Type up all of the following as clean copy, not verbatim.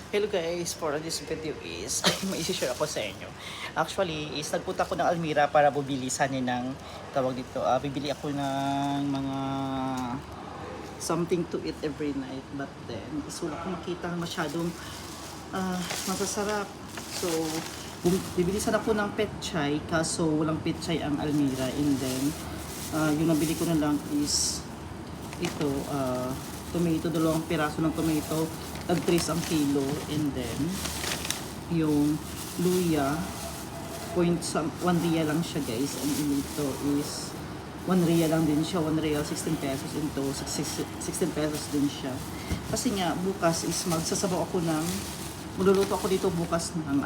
Hello guys, for this video is may isi-share ako sa inyo. Actually, is nagpunta ako ng Almira para bumili sana ng tawag dito. Bibili ako ng mga something to eat every night. But then, is wala akong makita masyadong masasarap. So, bibili sana ako ng petchay kaso walang petchay ang Almira. And then, yung nabili ko na lang is ito, tomato, 2 piraso ng tomato, tag-3 ang kilo. And then yung luya, 1 real lang siya guys. And ito is 1 real lang din siya, 1 real 16 pesos. Ito 16 pesos din siya kasi nga bukas is magluluto ako dito bukas ng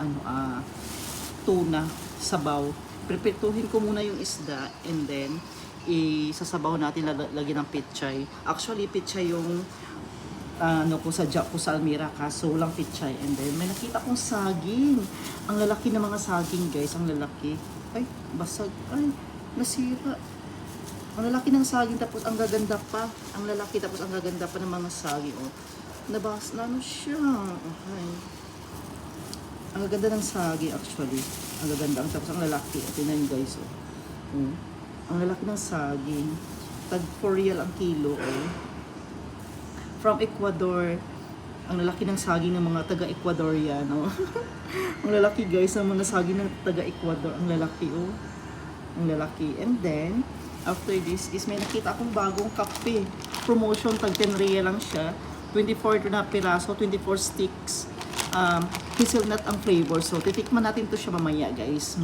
tuna sabaw. Prepetuhin ko muna yung isda and then isasabaw natin, lagyan ng petchay. Actually, petchay yung ko sa Almira kaso walang petchay. And then may nakita kong saging. Ang lalaki ng mga saging guys, ang lalaki. Ay, basag. Ay, nasira. Ang lalaki ng saging tapos ang gaganda pa. Ang lalaki tapos ang gaganda pa ng mga saging. Oh. Nabas na ano siya. Okay. Ang gaganda ng saging actually. Ang gaganda. Tapos ang lalaki. Tingnan nyo guys. Oh. Ang lalaki ng saging. Tag 4 real ang kilo. Oh. From Ecuador. Ang lalaki ng saging ng mga taga-Ecuadorian. Oh. Ang lalaki guys ng mga saging ng taga-Ecuador. Ang lalaki oh. Ang lalaki. And then, after this is may nakita akong bagong kape. Promotion, tag 10 real lang siya. 24 na piraso, 24 sticks. Hazelnut ang flavor. So, titikman natin to siya mamaya guys.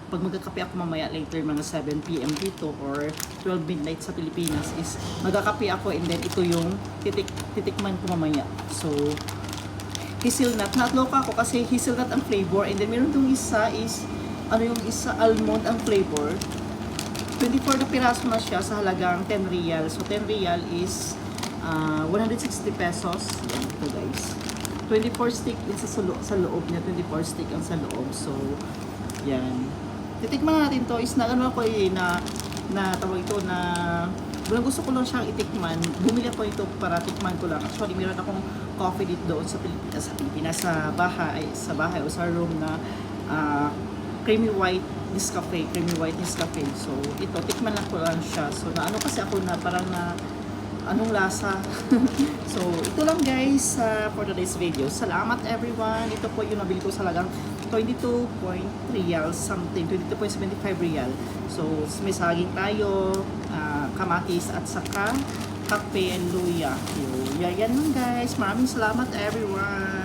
Pag magkakape ako mamaya later, mga 7 PM dito or 12 midnight sa Pilipinas is magkakape ako and then ito yung titikman ko mamaya. So, hazelnut. Natloka ako kasi hazelnut ang flavor and then meron tong isa is yung isa almond ang flavor. 24 na piraso na siya sa halagang 10 real. So, 10 real is 160 pesos. Yan ito guys. 24 stick din sa loob niya. 24 stick ang sa loob. So, yan. Titikman natin to. Is na ano ako na tawag ito na gusto ko lang siyang itikman. Bumili ako ito para tikman ko lang. Actually, meron akong coffee dito doon sa Pilipinas. Sa bahay o sa room na creamy white Nescafe. So, ito, tikman lang ko lang siya. So, ano kasi ako na parang anong lasa. So, ito lang guys for today's video. Salamat everyone. Ito po yung nabili ko sa halagang 22.3 real something. 22.75 real. So, may saging tayo, kamatis at saka kape and luya. Yan lang guys. Maraming salamat everyone.